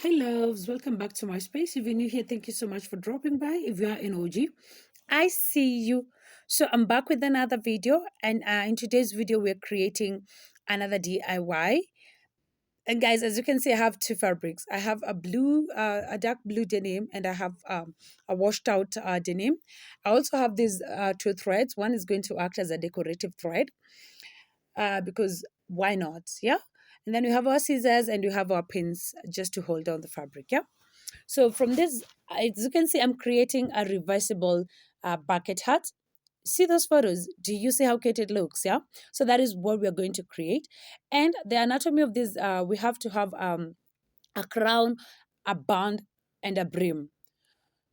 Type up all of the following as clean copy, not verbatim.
Hey loves, welcome back to my space. If you're new here, thank you so much for dropping by. If you are an OG, I see you. So I'm back with another video, and in today's video, we're creating another DIY. And guys, as you can see, I have two fabrics. I have a dark blue denim, and I have a washed out denim. I also have these two threads. One is going to act as a decorative thread, because why not? Yeah. And then we have our scissors and we have our pins just to hold down the fabric. Yeah. So from this, as you can see, I'm creating a reversible bucket hat. See those photos? Do you see how cute it looks? Yeah. So that is what we're going to create. And the anatomy of this, we have to have a crown, a band, and a brim.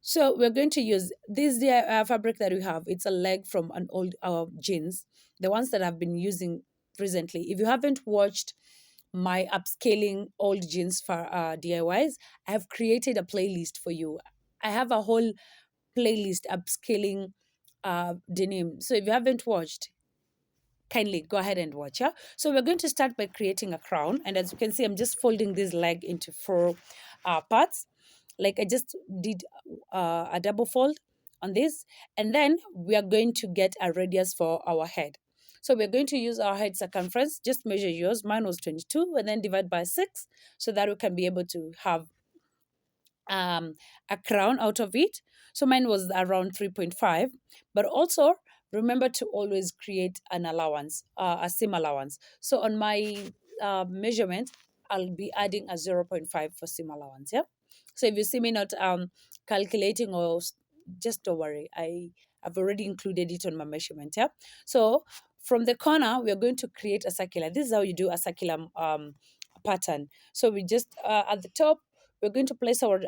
So we're going to use this fabric that we have. It's a leg from an old jeans, the ones that I've been using recently. If you haven't watched my upscaling old jeans for DIYs, I have created a playlist for you. I have a whole playlist upscaling denim. So if you haven't watched, kindly go ahead and watch. Yeah. So we're going to start by creating a crown, and as you can see, I'm just folding this leg into four parts. Like I just did a double fold on this, and then we are going to get a radius for our head. So we're going to use our head circumference. Just measure yours. Mine was 22, and then divide by 6, so that we can be able to have a crown out of it. So mine was around 3.5, but also remember to always create an allowance, a seam allowance. So on my measurement, I'll be adding a zero point 0.5 for seam allowance. Yeah. So if you see me not calculating just don't worry. I've already included it on my measurement. Yeah. So from the corner, we are going to create a circular. This is how you do a circular pattern. So we just at the top, we're going to place our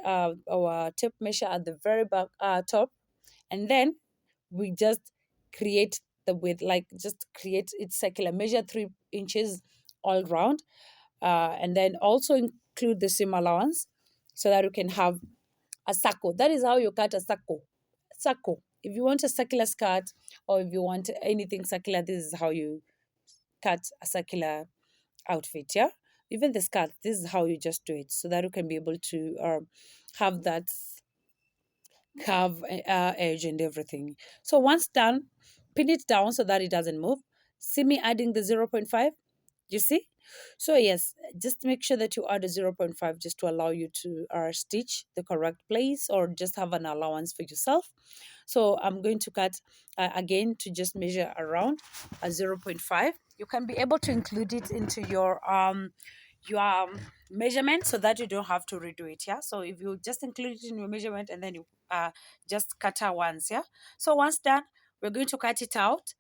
tape measure at the very back top, and then we just create the width, like just create it circular, measure 3 inches all round, and then also include the seam allowance so that you can have a circle. That is how you cut a circle. Circle. If you want a circular skirt or if you want anything circular, this is how you cut a circular outfit. Yeah. Even the skirt, this is how you just do it so that you can be able to have that curve edge and everything. So once done, pin it down so that it doesn't move. See me adding the zero point 0.5? You see? So yes, just make sure that you add a zero point 0.5 just to allow you to stitch the correct place or just have an allowance for yourself. So I'm going to cut again to just measure around a zero point 0.5. You can be able to include it into your measurement so that you don't have to redo it. Yeah. So if you just include it in your measurement and then you just cut her once. Yeah. So once done, we're going to cut it out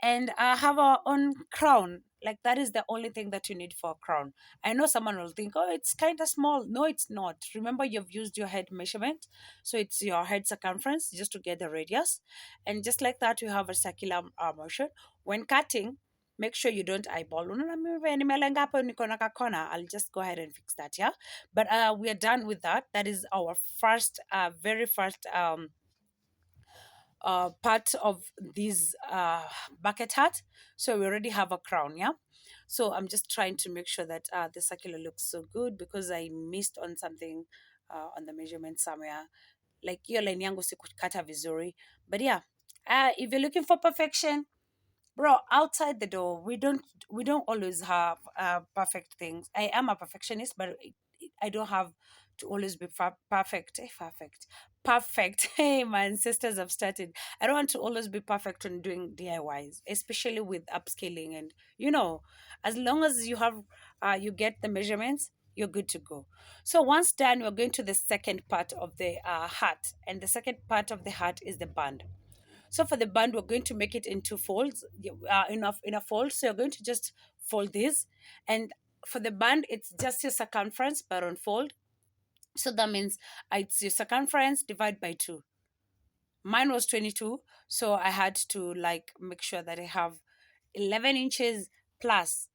and have our own crown. Like that is the only thing that you need for a crown. I know someone will think, oh, it's kind of small. No, it's not. Remember, you've used your head measurement. So it's your head circumference just to get the radius. And just like that, you have a circular motion. When cutting, make sure you don't eyeball. Unaona mimi nimelenga hapo niko na kakona. I'll just go ahead and fix that. Yeah. But we are done with that. That is our first, very first part of this bucket hat. So we already have a crown. Yeah. So I'm just trying to make sure that the circular looks so good because I missed on something on the measurement somewhere. Like hiyo line yangu sikukata vizuri. But yeah, if you're looking for perfection, bro, outside the door, we don't always have perfect things. I am a perfectionist, but I don't have to always be perfect. Perfect. Hey, my ancestors have started. I don't want to always be perfect when doing DIYs, especially with upscaling. And as long as you have, you get the measurements, you're good to go. So once done, we're going to the second part of the hat, and the second part of the hat is the band. So for the band, we're going to make it into folds, in a fold. So you're going to just fold this, and for the band, it's just your circumference but on fold. So that means it's your circumference divide by 2. Mine was 22, so I had to like make sure that I have 11 inches plus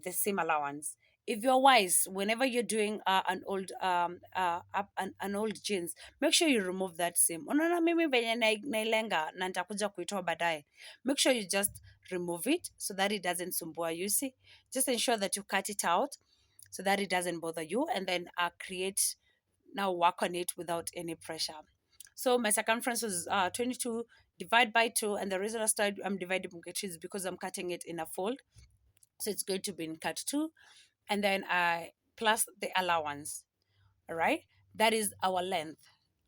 the seam allowance. If you're wise, whenever you're doing an old jeans, make sure you remove that seam. Unaona mimi venye nailenga na nitakuja kuitoa baadaye. Make sure you just remove it so that it doesn't sumbua. You see, just ensure that you cut it out so that it doesn't bother you, and then create now work on it without any pressure. So my circumference was 22, divide by 2, and the reason I'm dividing by 2 is because I'm cutting it in a fold. So it's going to be in cut 2, and then I plus the allowance. All right, that is our length,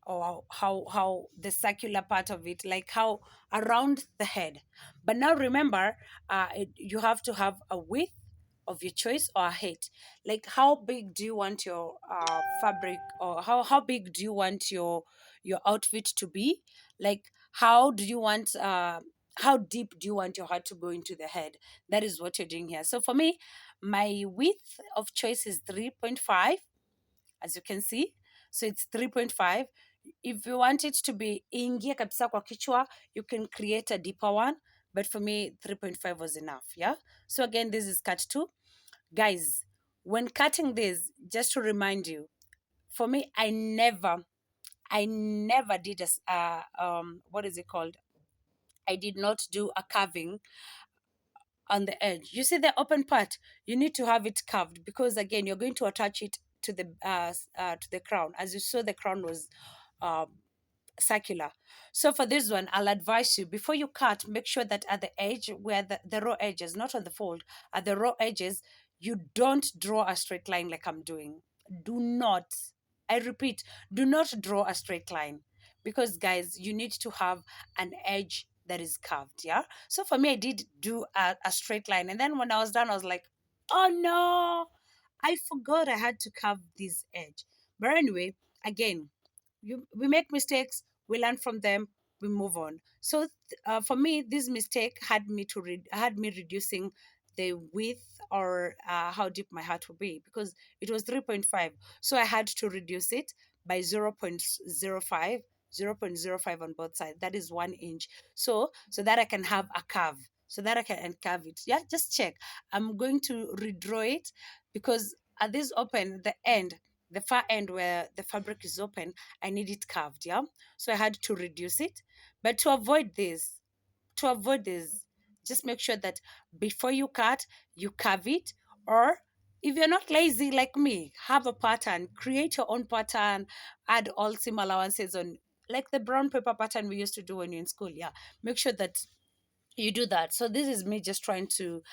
or how the circular part of it, like how around the head. But now remember, you have to have a width of your choice or a height. Like how big do you want your fabric, or how big do you want your outfit to be? Like how do you want how deep do you want your heart to go into the head? That is what you're doing here. So for me, my width of choice is 3.5, as you can see. So it's 3.5. If you want it to be ingia kabisa kwa kichwa, you can create a deeper one. But for me, 3.5 was enough. Yeah. So again, this is cut 2. Guys, when cutting this, just to remind you, for me, I never did what is it called? I did not do a carving on the edge. You see the open part, you need to have it carved, because again, you're going to attach it to the crown. As you saw, the crown was um, circular. So for this one, I'll advise you, before you cut, make sure that at the edge, where the raw edges, not on the fold, at the raw edges, you don't draw a straight line like I'm doing. Do not, I repeat, do not draw a straight line, because guys, you need to have an edge that is curved. Yeah. So for me, I did do a straight line. And then when I was done, I was like, oh no, I forgot I had to curve this edge. But anyway, again, we make mistakes, we learn from them, we move on. So for me, this mistake had me reducing the width, or how deep my heart will be, because it was 3.5. So I had to reduce it by 0.05, 0.05 on both sides. That is 1 inch. So that I can have a curve, so that I can curve it. Yeah, just check. I'm going to redraw it, because at this open, the far end where the fabric is open, I need it curved. Yeah. So I had to reduce it. But to avoid this, just make sure that before you cut, you curve it. Or if you're not lazy like me, have a pattern, create your own pattern, add all seam allowances on, like the brown paper pattern we used to do when you're in school. Yeah. Make sure that you do that. So this is me just trying to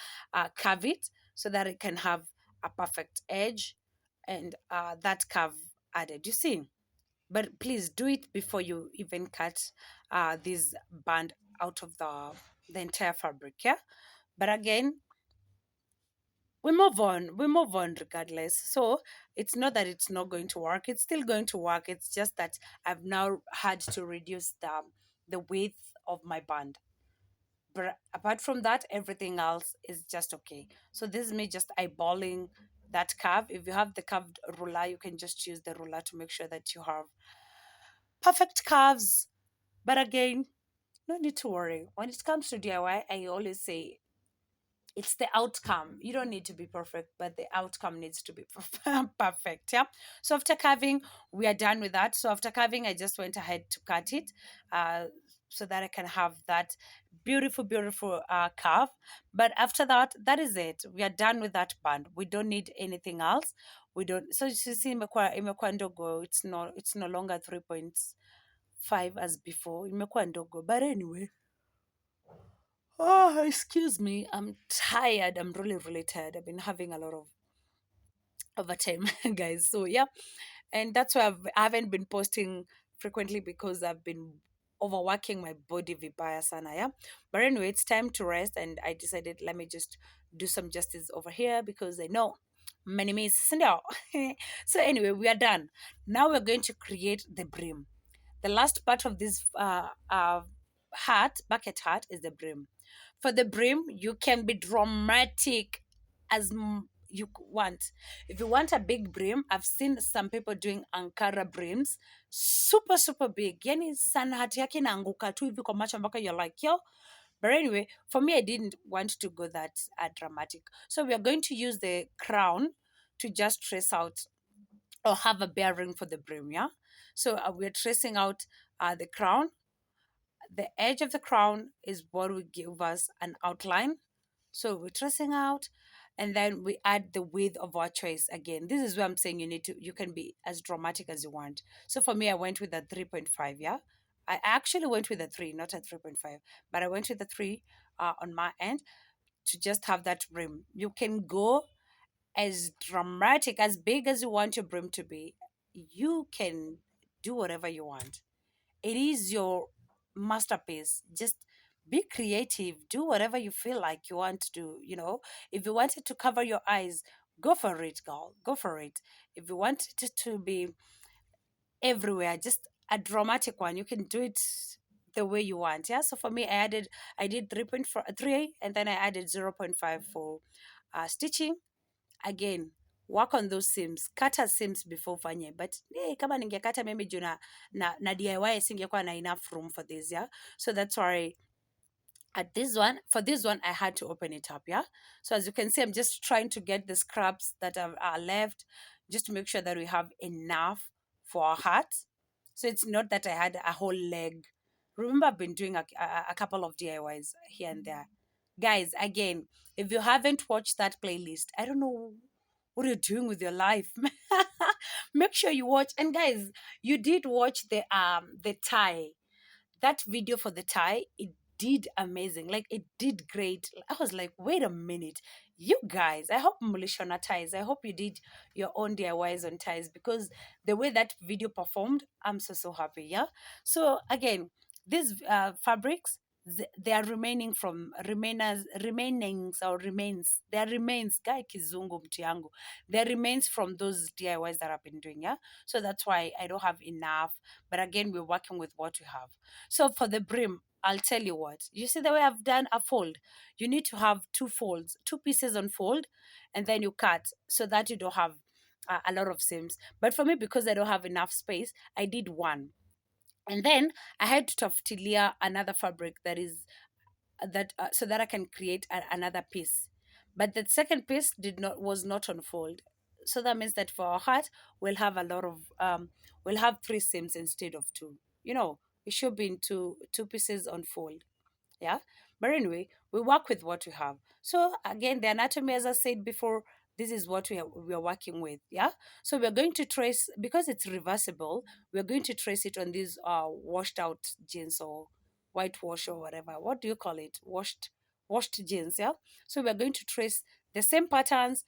curve it, so that it can have a perfect edge, and that curve added. You see? But please do it before you even cut this band out of the entire fabric. Yeah. But again, we move on regardless. So it's not that it's not going to work, it's still going to work. It's just that I've now had to reduce the width of my band. But apart from that, everything else is just okay. So this is me just eyeballing that curve. If you have the curved ruler, you can just use the ruler to make sure that you have perfect curves. But again, no need to worry. When it comes to DIY, I always say it's the outcome. You don't need to be perfect, but the outcome needs to be perfect. Yeah. So after carving, we are done with that. So after carving, I just went ahead to cut it, uh, so that I can have that beautiful, beautiful curve. But after that, that is it. We are done with that band. We don't need anything else. We don't. So you see, imekuwa ndogo. It's no longer 3.5 as before. Imekuwa ndogo. But anyway, oh, excuse me. I'm tired. I'm really, really tired. I've been having a lot of overtime, guys. So, yeah. And that's why I haven't been posting frequently, because I've been overworking my body vibaya sana. Yeah. But anyway, it's time to rest. And I decided, let me just do some justice over here, because I know many means. So, anyway, we are done. Now we're going to create the brim. The last part of this bucket hat, is the brim. For the brim, you can be dramatic as you want. If you want a big brim, I've seen some people doing Ankara brims, super super big. Yani sana hati yake inaanguka tu hivi kwa macho mpaka you're like, yo. But anyway, for me, I didn't want to go that dramatic. So we are going to use the crown to just trace out, or have a bearing for the brim. Yeah. So we're tracing out the crown. The edge of the crown is what will give us an outline. So we're tracing out, and then we add the width of our choice. Again, this is where I'm saying you can be as dramatic as you want. So for me, I went with a 3.5. Yeah, I actually went with a 3, not a 3.5, but I went with a 3 on my end, to just have that brim. You can go as dramatic, as big as you want your brim to be. You can do whatever you want. It is your masterpiece. Just be creative. Do whatever you feel like you want to do. If you wanted to cover your eyes, go for it, girl. Go for it. If you want it to be everywhere, just a dramatic one, you can do it the way you want. Yeah. So for me, I did 3.3, and then I added 0.5 for stitching. Again, work on those seams, kata seams before fanye, but kama ningekata maybe juu na DIY singekuwa na enough room for this. Yeah, so that's why at this one, for this one, I had to open it up. Yeah, so as you can see, I'm just trying to get the scraps that are left, just to make sure that we have enough for our hat. So it's not that I had a whole leg. Remember, I've been doing a couple of DIYs here and there. Guys, again, if you haven't watched that playlist, I don't know what you're doing with your life. Make sure you watch. And guys, you did watch the tie, that video for the tie. It did amazing. Like, it did great. I was like, wait a minute, you guys, I hope Mulishona ties, I hope you did your own DIYs on ties, because the way that video performed, I'm so happy. Yeah, so again, these fabrics, they are remaining from remainings or remains. They are remains, guy kizungu mtu yangu. There remains from those DIYs that I've been doing. Yeah, so that's why I don't have enough, but again, we're working with what we have. So for the brim, I'll tell you what. You see the way I've done a fold? You need to have two folds, two pieces on fold, and then you cut so that you don't have a lot of seams. But for me, because I don't have enough space, I did one. And then I had to taftilia another fabric that is that so that I can create another piece. But the second piece did not was not on fold. So that means that for our hat, we'll have a lot of we'll have three seams instead of two. It should be in two pieces on fold. Yeah, but anyway, we work with what we have. So again, the anatomy, as I said before, this is what we are working with. Yeah, so we're going to trace, because it's reversible, we're going to trace it on these washed out jeans, or whitewash, or whatever, what do you call it, washed jeans. Yeah, so we're going to trace the same patterns.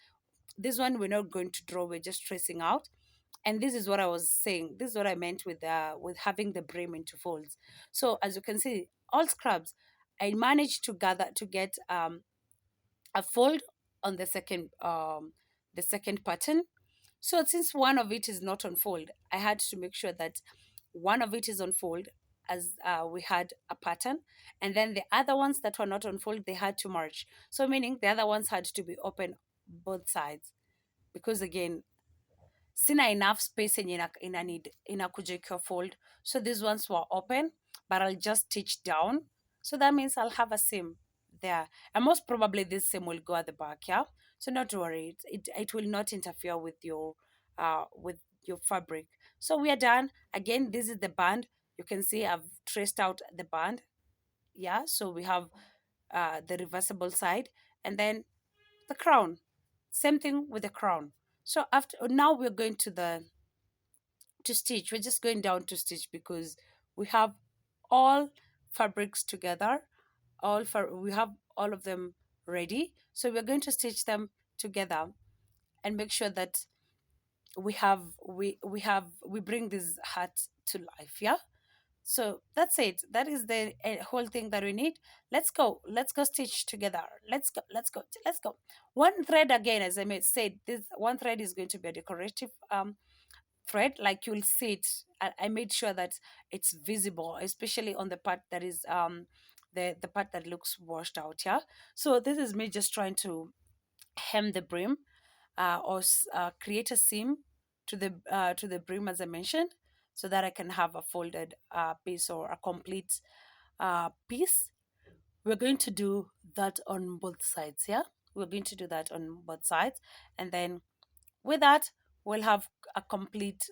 This one we're not going to draw, we're just tracing out. And this is what I was saying, this is what I meant with having the brim into folds. So as you can see, all scrubs, I managed to get a fold on the second pattern. So since one of it is not on fold, I had to make sure that one of it is on fold, as we had a pattern, and then the other ones that were not on fold, they had to merge. So meaning the other ones had to be open both sides, because again, sina enough space yenye inakuja ikiwa fold. So these ones were open, but I'll just stitch down. So that means I'll have a seam there, and most probably this seam will go at the back. Yeah, so not to worry, it will not interfere with your fabric. So we are done. Again, this is the band. You can see I've traced out the band. Yeah, so we have the reversible side, and then the crown. Same thing with the crown. So after now we're going to stitch. We're just going down to stitch, because we have all fabrics together. We have all of them ready. So we're going to stitch them together and make sure that we bring this hat to life. Yeah. So that's it. That is the whole thing that we need. Let's go stitch together. Let's go. One thread, again, as I said, this one thread is going to be a decorative thread. Like, you'll see it. I made sure that it's visible, especially on the part that is the part that looks washed out. Yeah, so this is me just trying to hem the brim, or create a seam to the brim, as I mentioned, so that I can have a folded piece, or a complete piece. We're going to do that on both sides. Yeah, we're going to do that on both sides, and then with that, we'll have a complete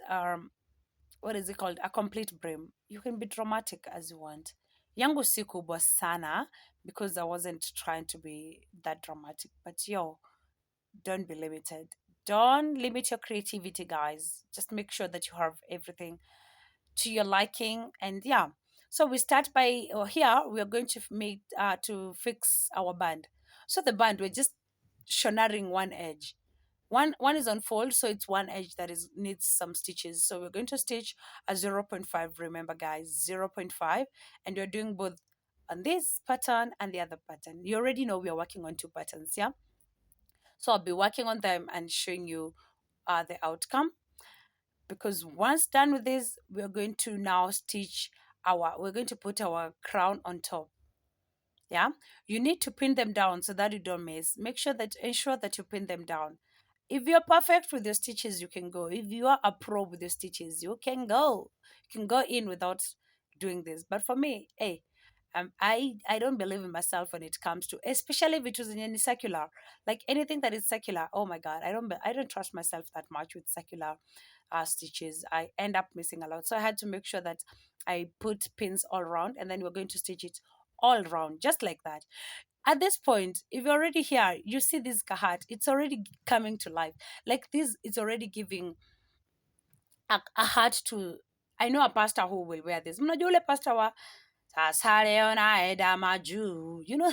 what is it called, a complete brim. You can be dramatic as you want. Yangu si kubwa sana, because I wasn't trying to be that dramatic, but yo, Don't be limited. Don't limit your creativity, guys. Just make sure that you have everything to your liking. And yeah, so we start by here we are going to make to fix our band. So the band, we're just shonering one edge. One is on fold, so it's one edge that is needs some stitches. So we're going to stitch a zero point 0.5. Remember, guys, 0 0.5, and you're doing both on this pattern and the other pattern. You already know we are working on two patterns, yeah. So I'll be working on them and showing you the outcome, because once done with this, we're going to now stitch we're going to put our crown on top. Yeah, you need to pin them down so that you don't miss. Ensure that you pin them down. If you're perfect with your stitches, you can go. If you are a pro with your stitches, you can go. You can go in without doing this. But for me, hey, I don't believe in myself when it comes to, especially if it was in any circular, like anything that is circular. Oh my God, I don't trust myself that much with circular stitches. I end up missing a lot. So I had to make sure that I put pins all around, and then we're going to stitch it all around, just like that. At this point, if you're already here, you see this hat, it's already coming to life. Like this, it's already giving a hat to, I know a pastor who will wear this. Mnajua ule pastor wa "Sasare onaenda maju," you know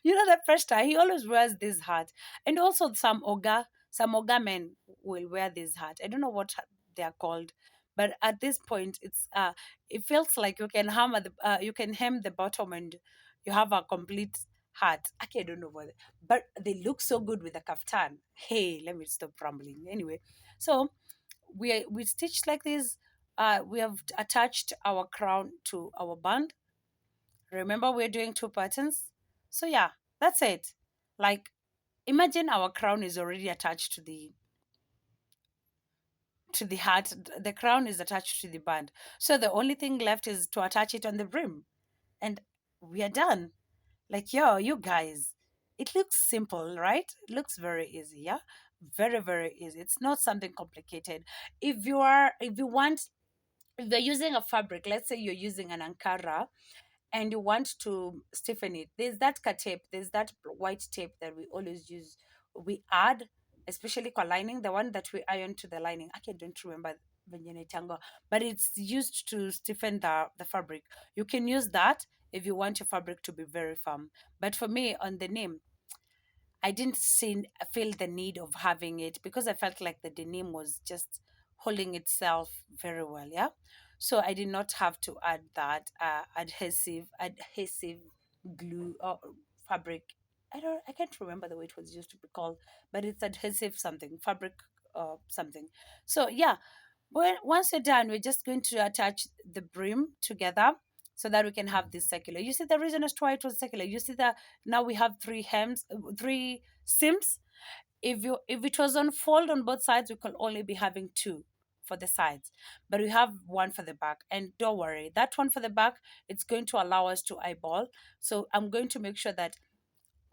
that pastor, he always wears this hat. And also some oga men will wear this hat. I don't know what they are called, but at this point, it feels like you can hem the bottom and you have a complete hat. Okay, I don't know what, but they look so good with the kaftan. Hey, let me stop rambling. Anyway, so we stitched like this. We have attached our crown to our band. Remember, we're doing two patterns. So yeah, that's it. Like, imagine our crown is already attached to the hat. The crown is attached to the band. So the only thing left is to attach it on the brim. And we are done. Like, yo, you guys, it looks simple, right? It looks very easy, yeah? Very, very easy. It's not something complicated. If you want, if you're using a fabric, let's say you're using an Ankara, and you want to stiffen it, there's that tape, there's that white tape that we always use. We add, especially kwa lining, the one that we iron to the lining. I don't remember venye inaitangwa, but it's used to stiffen the fabric. You can use that if you want your fabric to be very firm. But for me, on the name, I didn't feel the need of having it, because I felt like the denim was just holding itself very well. Yeah. So I did not have to add that adhesive glue or fabric. I can't remember the way it was used to be called, but it's adhesive something, fabric something. So yeah, once you're done, we're just going to attach the brim together so that we can have this circular. You see the reason as to why it was circular. You see that now we have three seams. If it was on fold on both sides, we could only be having two for the sides, but we have one for the back. And don't worry, that one for the back, it's going to allow us to eyeball. So I'm going to make sure that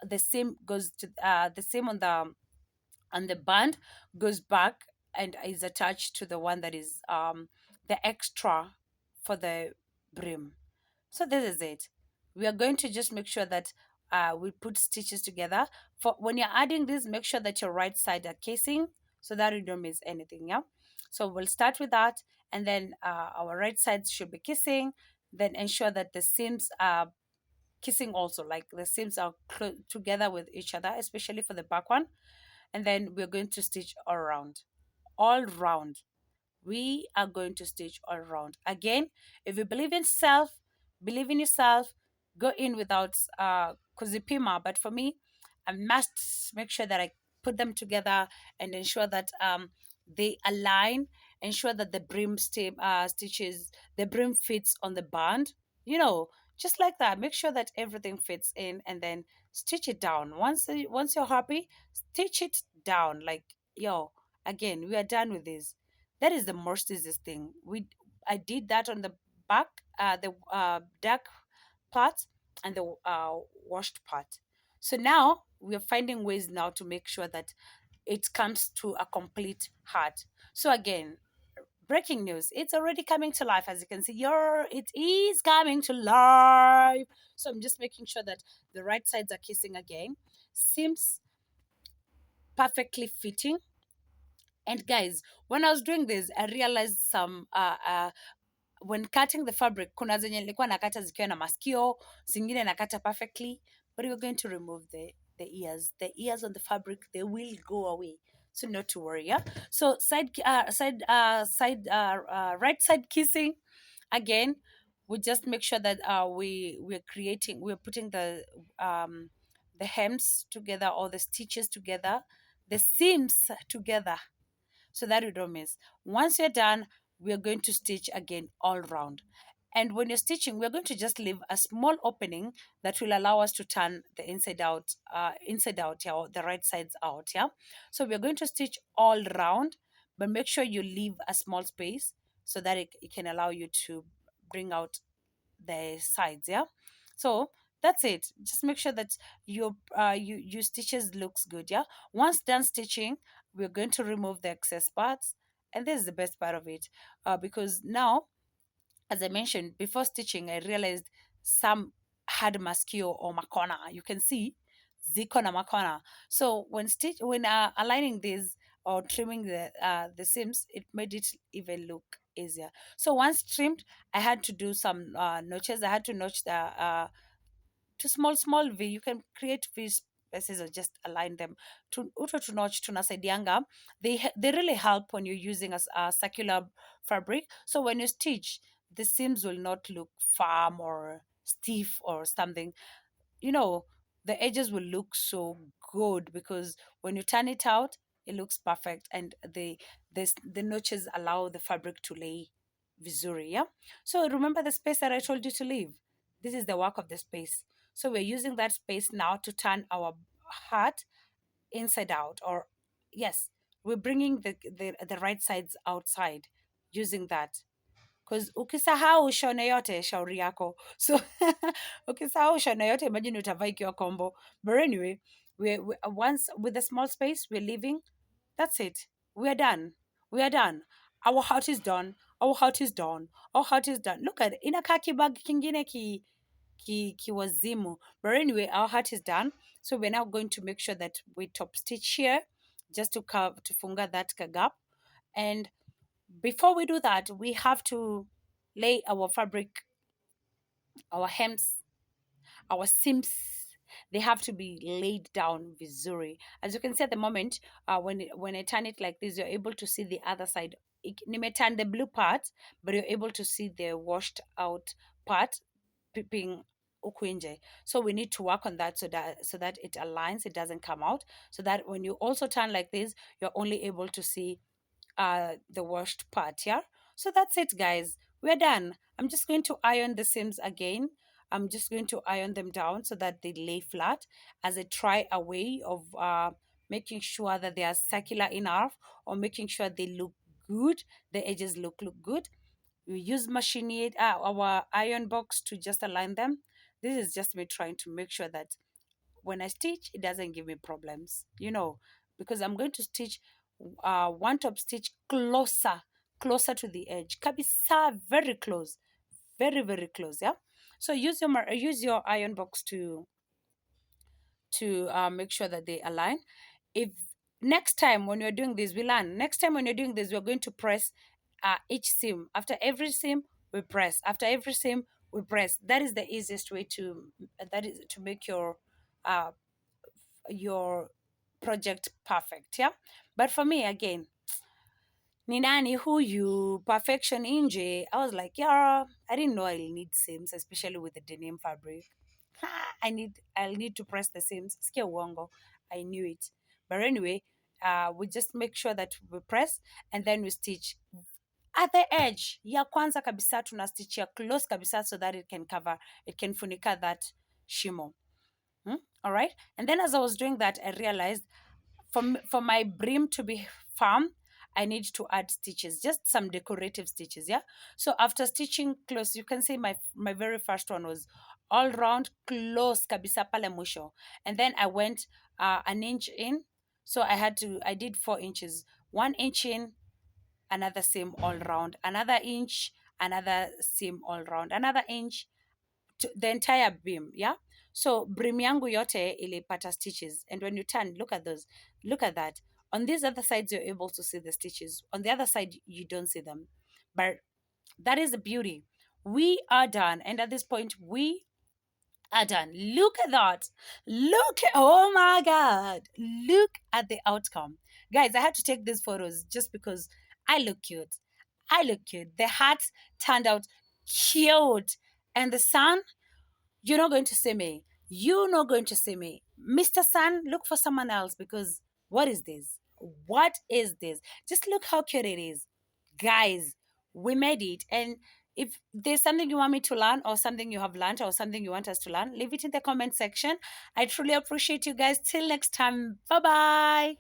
the seam goes to the seam on the band goes back and is attached to the one that is the extra for the brim. So this is it. We are going to just make sure that we put stitches together. For when you're adding this, make sure that your right side are casing so that you don't miss anything. Yeah. So we'll start with that, and then our right sides should be kissing. Then ensure that the seams are kissing also, like the seams are together with each other, especially for the back one. And then we're going to stitch all round. We are going to stitch all around. Again, if you believe in yourself, go in without kuzipima. But for me, I must make sure that I put them together and ensure that they align. Ensure that the the brim fits on the band. You know, just like that. Make sure that everything fits in, and then stitch it down. Once you're happy, stitch it down. Like, yo, again, we are done with this. That is the most easiest thing. I did that on the back, the dark part and the washed part. So now we are finding ways now to make sure that it comes to a complete hat. So again, breaking news, it's already coming to life. As you can see, it is coming to life. So I'm just making sure that the right sides are kissing again. Seams perfectly fitting. And guys, when I was doing this, I realized some when cutting the fabric, kuna zenye nilikuwa nakata zikiwa na maskio, zingine nakata perfectly, but you're going to remove the ears. The ears on the fabric, they will go away. So not to worry, yeah. So right side kissing, again, we just make sure that we're putting the hems together, or the stitches together, the seams together, so that you don't miss. Once you're done, we're going to stitch again all round. And when you're stitching, we're going to just leave a small opening that will allow us to turn the inside out, yeah, or the right sides out, yeah. So we're going to stitch all round, but make sure you leave a small space so that it can allow you to bring out the sides, yeah. So that's it. Just make sure that your stitches looks good, yeah. Once done stitching, we're going to remove the excess parts, and this is the best part of it, because now, as I mentioned before stitching, I realized some had maskio or makona. You can see ziko na makona. So when aligning this or trimming the seams, it made it even look easier. So once trimmed, I had to do some notches. I had to notch the to small V. You can create V spaces or just align them to auto to notch tunasaidianga. They really help when you're using a circular fabric. So when you stitch, the seams will not look firm or stiff or something. You know, the edges will look so good because when you turn it out, it looks perfect, and the notches allow the fabric to lay vizuri, yeah. So remember the space that I told you to leave. This is the work of the space. So we're using that space now to turn our heart inside out, or yes, we're bringing the right sides outside using that, because ukisahau shone yote shauri yako. So ukisahau shone yote, imagine utavaa ikiwa combo. But anyway, we once with the small space we're leaving, that's it. We are done. We are done. Our heart is done. Our heart is done. Our heart is done. Look at it. Inakaa kibag kingine kiwazimu. But anyway, our heart is done. So we're now going to make sure that we top stitch here, just to curve to funga that gap. And before we do that, we have to lay our fabric, our hems, our seams. They have to be laid down vizuri. As you can see at the moment, when I turn it like this, you're able to see the other side. Turn the blue part, but you're able to see the washed out part peeping ukwinje. So we need to work on that so that it aligns, it doesn't come out. So that when you also turn like this, you're only able to see the washed part, yeah. So that's it, guys, we're done. I'm just going to iron the seams again. I'm just going to iron them down so that they lay flat, as I try a way of making sure that they are circular enough, or making sure they look good, the edges look good. We use our iron box to just align them. This is just me trying to make sure that when I stitch, it doesn't give me problems, because I'm going to stitch one top stitch closer to the edge. Kabisa, very close, very, very close, yeah. So use your iron box to make sure that they align. If next time when you're doing this, we learn. Next time when you're doing this, we're going to press each seam. After every seam, we press. After every seam, we press. That is the easiest way to make uh, your project perfect, yeah. But for me, again, ni nani huyu perfection nje. I was like, yeah, I didn't know I'll need seams, especially with the denim fabric. I'll need to press the seams. Sikia uongo. I knew it. But anyway, we just make sure that we press, and then we stitch at the edge ya kwanza kabisa. Tuna stitch ya close kabisa, so that it can funika that shimo. All right. And then as I was doing that, I realized for my brim to be firm, I need to add stitches, just some decorative stitches, yeah. So after stitching close, you can see my very first one was all round close kabisa pale mwisho, and then I went an inch in. So I did 4 inches, 1 inch in, another seam all round, another inch, another seam all round, another inch, to the entire beam, yeah. So brim yangu yote ilipata stitches, and when you turn, look at those, look at that. On these other sides, you're able to see the stitches. On the other side, you don't see them. But that is the beauty. We are done, and at this point, we are done. Look at that. Look at, oh my God. Look at the outcome. Guys, I had to take these photos just because I look cute. I look cute. The hat turned out cute. And the sun, you're not going to see me. You're not going to see me. Mr. Sun, look for someone else because what is this? What is this? Just look how cute it is. Guys, we made it. And if there's something you want me to learn, or something you have learned, or something you want us to learn, leave it in the comment section. I truly appreciate you guys. Till next time. Bye bye.